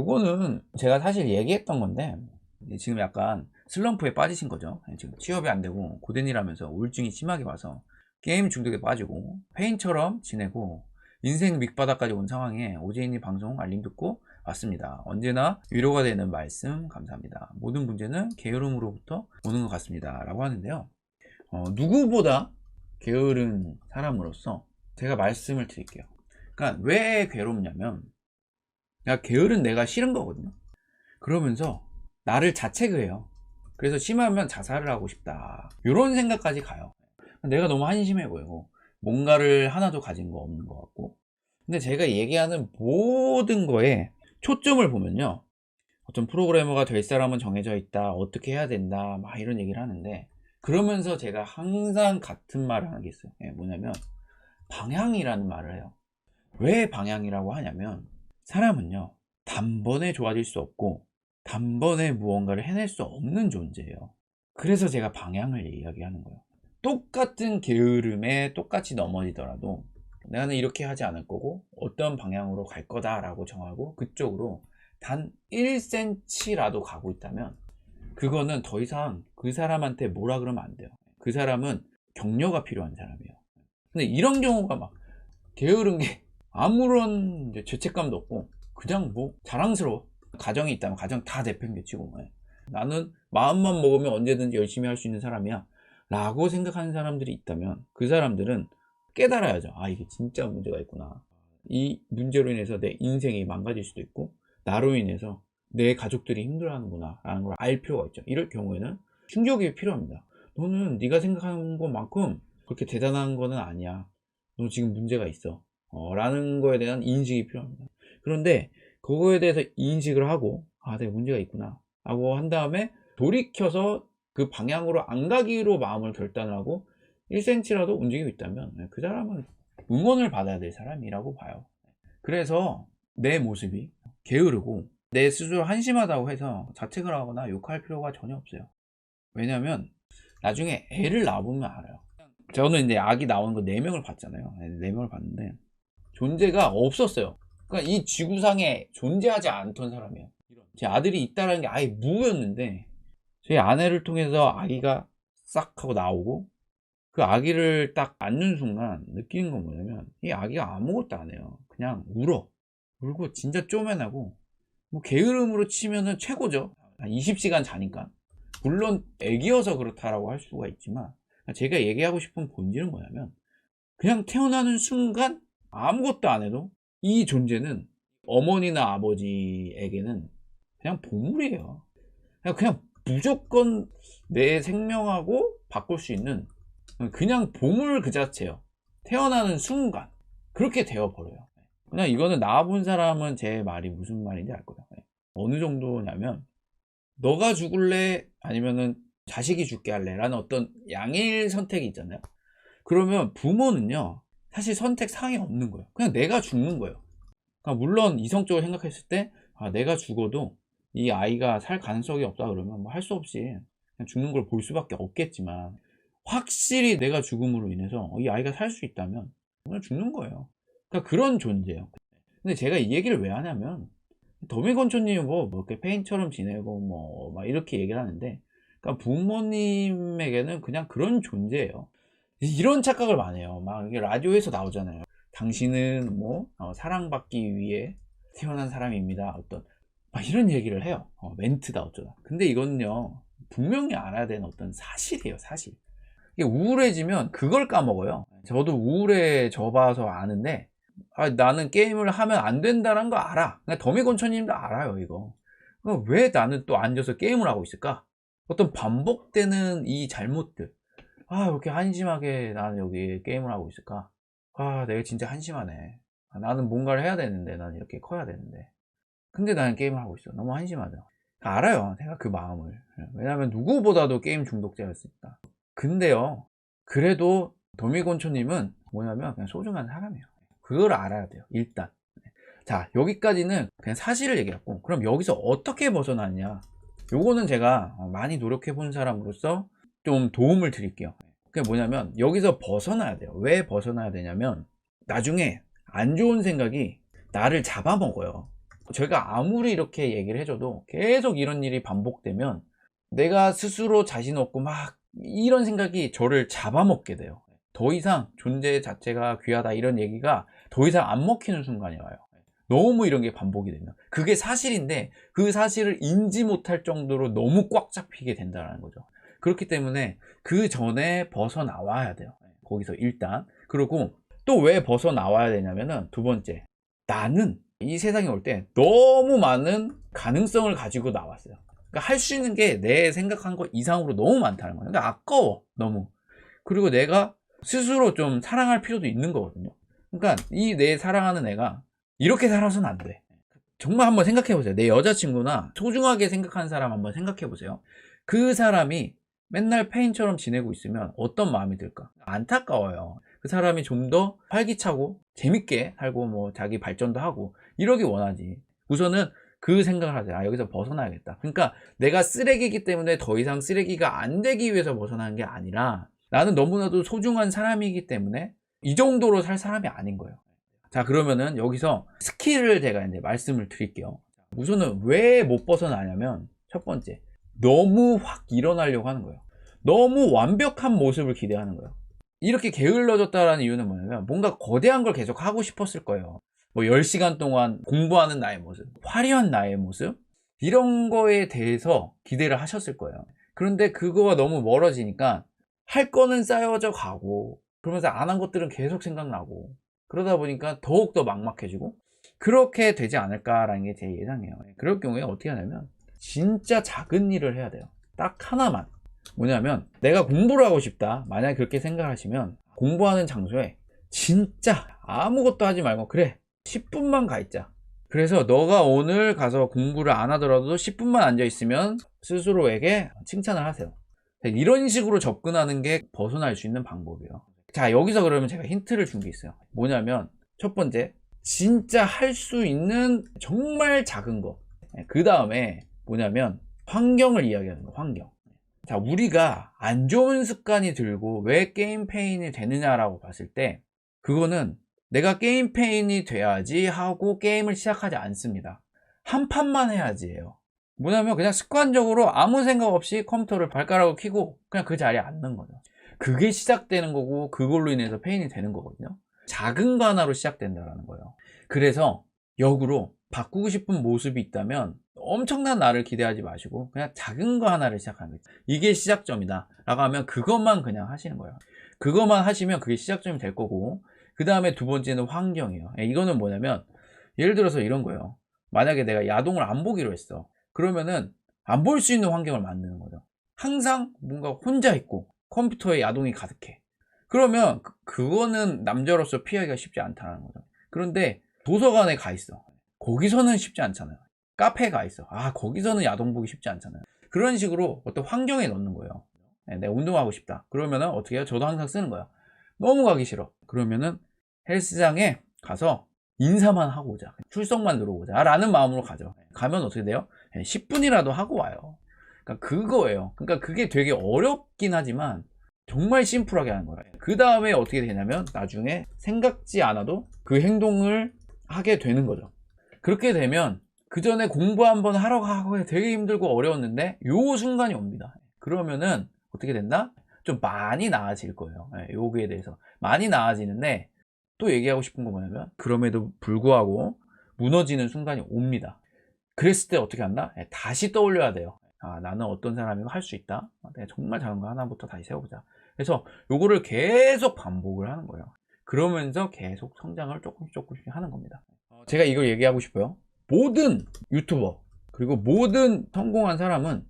요거는 제가 사실 얘기했던 건데 지금 약간 슬럼프에 빠지신 거죠. 지금 취업이 안 되고 고된 일하면서 우울증이 심하게 와서 게임 중독에 빠지고 페인처럼 지내고 인생 밑바닥까지 온 상황에 오재인님 방송 알림 듣고 왔습니다. 언제나 위로가 되는 말씀 감사합니다. 모든 문제는 게으름으로부터 오는 것 같습니다 라고 하는데요. 누구보다 게으른 사람으로서 제가 말씀을 드릴게요. 그러니까 왜 괴롭냐면 게으른 내가 싫은 거거든요. 그러면서 나를 자책을 해요. 그래서 심하면 자살을 하고 싶다 이런 생각까지 가요. 내가 너무 한심해 보이고 뭔가를 하나도 가진 거 없는 것 같고. 근데 제가 얘기하는 모든 거에 초점을 보면요, 어떤 프로그래머가 될 사람은 정해져 있다, 어떻게 해야 된다, 막 이런 얘기를 하는데, 그러면서 제가 항상 같은 말을 하는 게 있어요. 뭐냐면 방향이라는 말을 해요. 왜 방향이라고 하냐면 사람은요 단번에 좋아질 수 없고 단번에 무언가를 해낼 수 없는 존재예요. 그래서 제가 방향을 이야기하는 거예요. 똑같은 게으름에 똑같이 넘어지더라도 나는 이렇게 하지 않을 거고 어떤 방향으로 갈 거다 라고 정하고 그쪽으로 단 1cm라도 가고 있다면 그거는 더 이상 그 사람한테 뭐라 그러면 안 돼요. 그 사람은 격려가 필요한 사람이에요. 근데 이런 경우가 막 게으른 게 아무런 죄책감도 없고 그냥 뭐 자랑스러워. 가정이 있다면 가정 다 내팽개치고 나는 마음만 먹으면 언제든지 열심히 할 수 있는 사람이야 라고 생각하는 사람들이 있다면 그 사람들은 깨달아야죠. 아, 이게 진짜 문제가 있구나. 이 문제로 인해서 내 인생이 망가질 수도 있고 나로 인해서 내 가족들이 힘들어하는구나 라는 걸 알 필요가 있죠. 이럴 경우에는 충격이 필요합니다. 너는 네가 생각하는 것만큼 그렇게 대단한 거는 아니야. 너 지금 문제가 있어 라는 거에 대한 인식이 필요합니다. 그런데 그거에 대해서 인식을 하고 아, 내가 문제가 있구나 라고 한 다음에 돌이켜서 그 방향으로 안 가기로 마음을 결단하고 1cm라도 움직이고 있다면 그 사람은 응원을 받아야 될 사람이라고 봐요. 그래서 내 모습이 게으르고 내 스스로 한심하다고 해서 자책을 하거나 욕할 필요가 전혀 없어요. 왜냐면 나중에 애를 낳아보면 알아요. 저는 이제 아기 나오는 거 4명을 봤잖아요. 4명을 봤는데 존재가 없었어요. 그러니까 이 지구상에 존재하지 않던 사람이에요. 제 아들이 있다는 게 아예 무였는데 제 아내를 통해서 아기가 싹 하고 나오고 그 아기를 딱 안는 순간 느끼는 건 뭐냐면 이 아기가 아무것도 안 해요. 그냥 울고 진짜 쪼맨하고 뭐 게으름으로 치면은 최고죠. 한 20시간 자니까. 물론 애기여서 그렇다라고 할 수가 있지만 제가 얘기하고 싶은 본질은 뭐냐면 그냥 태어나는 순간 아무것도 안 해도 이 존재는 어머니나 아버지에게는 그냥 보물이에요. 그냥 무조건 내 생명하고 바꿀 수 있는 그냥 보물 그 자체예요. 태어나는 순간 그렇게 되어버려요. 그냥 이거는 나와본 사람은 제 말이 무슨 말인지 알 거예요. 어느 정도냐면 너가 죽을래 아니면은 자식이 죽게 할래 라는 어떤 양일 선택이 있잖아요. 그러면 부모는요 사실 선택 사항이 없는 거예요. 그냥 내가 죽는 거예요. 그러니까 물론 이성적으로 생각했을 때 내가 죽어도 이 아이가 살 가능성이 없다 그러면 뭐 할 수 없이 그냥 죽는 걸 볼 수밖에 없겠지만 확실히 내가 죽음으로 인해서 이 아이가 살 수 있다면 그냥 죽는 거예요. 그러니까 그런 존재예요. 근데 제가 이 얘기를 왜 하냐면 더미건초님은 뭐 이렇게 페인처럼 지내고 뭐 막 이렇게 얘기를 하는데 그러니까 부모님에게는 그냥 그런 존재예요. 이런 착각을 많이 해요. 막 이게 라디오에서 나오잖아요. 당신은 뭐 사랑받기 위해 태어난 사람입니다. 어떤 막 이런 얘기를 해요. 멘트다 어쩌다. 근데 이거는요 분명히 알아야 되는 어떤 사실이에요. 사실. 이게 우울해지면 그걸 까먹어요. 저도 우울에 져봐서 아는데 나는 게임을 하면 안 된다는 거 알아. 더미건초님도 알아요 이거. 왜 나는 또 앉아서 게임을 하고 있을까? 어떤 반복되는 이 잘못들. 왜 이렇게 한심하게 나는 여기 게임을 하고 있을까? 내가 진짜 한심하네. 나는 뭔가를 해야 되는데, 나는 이렇게 커야 되는데. 근데 나는 게임을 하고 있어. 너무 한심하다. 알아요. 내가 그 마음을. 왜냐면 누구보다도 게임 중독자였으니까. 근데요, 그래도 도미곤초님은 뭐냐면 그냥 소중한 사람이에요. 그걸 알아야 돼요. 일단. 자, 여기까지는 그냥 사실을 얘기했고, 그럼 여기서 어떻게 벗어나느냐? 요거는 제가 많이 노력해 본 사람으로서 좀 도움을 드릴게요. 그게 뭐냐면 여기서 벗어나야 돼요. 왜 벗어나야 되냐면 나중에 안 좋은 생각이 나를 잡아먹어요. 저희가 아무리 이렇게 얘기를 해줘도 계속 이런 일이 반복되면 내가 스스로 자신 없고 막 이런 생각이 저를 잡아먹게 돼요. 더 이상 존재 자체가 귀하다 이런 얘기가 더 이상 안 먹히는 순간이 와요. 너무 이런 게 반복이 되면 그게 사실인데 그 사실을 인지 못할 정도로 너무 꽉 잡히게 된다는 거죠. 그렇기 때문에 그 전에 벗어나와야 돼요. 거기서 일단. 그리고 또 왜 벗어나와야 되냐면은 두 번째, 나는 이 세상에 올 때 너무 많은 가능성을 가지고 나왔어요. 그러니까 할 수 있는 게 내 생각한 것 이상으로 너무 많다는 거예요. 그러니까 아까워 너무. 그리고 내가 스스로 좀 사랑할 필요도 있는 거거든요. 그러니까 이 내 사랑하는 애가 이렇게 살아서는 안 돼. 정말 한번 생각해 보세요. 내 여자친구나 소중하게 생각하는 사람 한번 생각해 보세요. 그 사람이 맨날 페인처럼 지내고 있으면 어떤 마음이 들까? 안타까워요. 그 사람이 좀 더 활기차고 재밌게 살고 뭐 자기 발전도 하고 이러기 원하지. 우선은 그 생각을 하세요. 아, 여기서 벗어나야겠다. 그러니까 내가 쓰레기이기 때문에 더 이상 쓰레기가 안 되기 위해서 벗어나는 게 아니라 나는 너무나도 소중한 사람이기 때문에 이 정도로 살 사람이 아닌 거예요. 자, 그러면은 여기서 스킬을 제가 이제 말씀을 드릴게요. 우선은 왜 못 벗어나냐면 첫 번째, 너무 확 일어나려고 하는 거예요. 너무 완벽한 모습을 기대하는 거예요. 이렇게 게을러졌다라는 이유는 뭐냐면 뭔가 거대한 걸 계속 하고 싶었을 거예요. 뭐 10시간 동안 공부하는 나의 모습, 화려한 나의 모습, 이런 거에 대해서 기대를 하셨을 거예요. 그런데 그거와 너무 멀어지니까 할 거는 쌓여져 가고 그러면서 안 한 것들은 계속 생각나고 그러다 보니까 더욱더 막막해지고 그렇게 되지 않을까라는 게 제 예상이에요. 그럴 경우에 어떻게 하냐면 진짜 작은 일을 해야 돼요. 딱 하나만. 뭐냐면 내가 공부를 하고 싶다. 만약에 그렇게 생각하시면 공부하는 장소에 진짜 아무것도 하지 말고 그래 10분만 가 있자. 그래서 너가 오늘 가서 공부를 안 하더라도 10분만 앉아 있으면 스스로에게 칭찬을 하세요. 이런 식으로 접근하는 게 벗어날 수 있는 방법이에요. 자, 여기서 그러면 제가 힌트를 준 게 있어요. 뭐냐면 첫 번째, 진짜 할 수 있는 정말 작은 거. 그 다음에 뭐냐면 환경을 이야기하는 거. 환경. 자, 우리가 안 좋은 습관이 들고 왜 게임 페인이 되느냐라고 봤을 때 그거는 내가 게임 페인이 돼야지 하고 게임을 시작하지 않습니다. 한 판만 해야지 해요. 뭐냐면 그냥 습관적으로 아무 생각 없이 컴퓨터를 발가락을 켜고 그냥 그 자리에 앉는 거죠. 그게 시작되는 거고 그걸로 인해서 페인이 되는 거거든요. 작은 거 하나로 시작된다는 거예요. 그래서 역으로 바꾸고 싶은 모습이 있다면 엄청난 나를 기대하지 마시고 그냥 작은 거 하나를 시작하는 거죠. 이게 시작점이다 라고 하면 그것만 그냥 하시는 거예요. 그것만 하시면 그게 시작점이 될 거고 그 다음에 두 번째는 환경이에요. 이거는 뭐냐면 예를 들어서 이런 거예요. 만약에 내가 야동을 안 보기로 했어. 그러면은 안 볼 수 있는 환경을 만드는 거죠. 항상 뭔가 혼자 있고 컴퓨터에 야동이 가득해. 그러면 그거는 남자로서 피하기가 쉽지 않다는 거죠. 그런데 도서관에 가 있어. 거기서는 쉽지 않잖아요. 카페에 가 있어. 아, 거기서는 야동 보기 쉽지 않잖아요. 그런 식으로 어떤 환경에 넣는 거예요. 내가 운동하고 싶다. 그러면은 어떻게 해요? 저도 항상 쓰는 거야. 너무 가기 싫어. 그러면은 헬스장에 가서 인사만 하고 오자. 출석만 들어오자. 라는 마음으로 가죠. 가면 어떻게 돼요? 10분이라도 하고 와요. 그러니까 그거예요. 그러니까 그게 되게 어렵긴 하지만 정말 심플하게 하는 거예요. 그 다음에 어떻게 되냐면 나중에 생각지 않아도 그 행동을 하게 되는 거죠. 그렇게 되면 그 전에 공부 한번 하러 가고 되게 힘들고 어려웠는데 요 순간이 옵니다. 그러면은 어떻게 된다? 좀 많이 나아질 거예요. 요거에 대해서 많이 나아지는데 또 얘기하고 싶은 건 뭐냐면 그럼에도 불구하고 무너지는 순간이 옵니다. 그랬을 때 어떻게 한다? 다시 떠올려야 돼요. 아, 나는 어떤 사람이고 할 수 있다. 내가 정말 작은 거 하나부터 다시 세워보자. 그래서 요거를 계속 반복을 하는 거예요. 그러면서 계속 성장을 조금씩 하는 겁니다. 제가 이걸 얘기하고 싶어요. 모든 유튜버 그리고 모든 성공한 사람은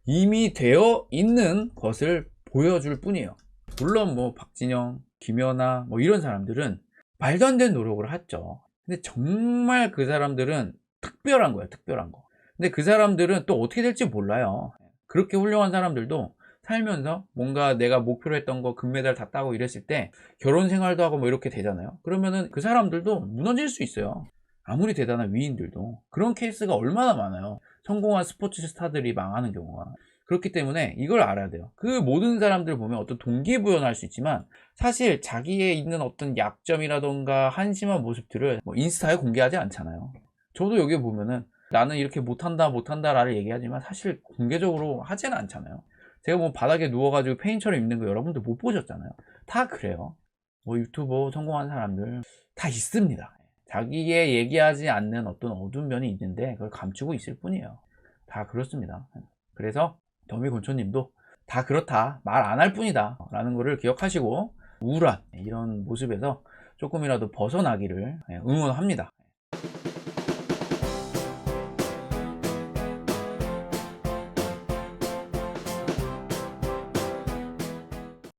이미 되어 있는 것을 보여줄 뿐이에요. 물론 뭐 박진영, 김연아 뭐 이런 사람들은 말도 안 되는 노력을 했죠. 근데 정말 그 사람들은 특별한 거예요. 특별한 거. 근데 그 사람들은 또 어떻게 될지 몰라요. 그렇게 훌륭한 사람들도 살면서 뭔가 내가 목표로 했던 거 금메달 다 따고 이랬을 때 결혼 생활도 하고 뭐 이렇게 되잖아요. 그러면은 그 사람들도 무너질 수 있어요. 아무리 대단한 위인들도 그런 케이스가 얼마나 많아요. 성공한 스포츠 스타들이 망하는 경우가. 그렇기 때문에 이걸 알아야 돼요. 그 모든 사람들 보면 어떤 동기부여는 할 수 있지만 사실 자기에 있는 어떤 약점이라던가 한심한 모습들을 뭐 인스타에 공개하지 않잖아요. 저도 여기 보면은 나는 이렇게 못한다 라를 얘기하지만 사실 공개적으로 하지는 않잖아요. 제가 뭐 바닥에 누워가지고 페인처럼 입는 거 여러분들 못 보셨잖아요. 다 그래요. 뭐 유튜버 성공한 사람들 다 있습니다. 자기의 얘기하지 않는 어떤 어두운 면이 있는데 그걸 감추고 있을 뿐이에요. 다 그렇습니다. 그래서 더미곤초님도 다 그렇다, 말 안 할 뿐이다 라는 거를 기억하시고 우울한 이런 모습에서 조금이라도 벗어나기를 응원합니다.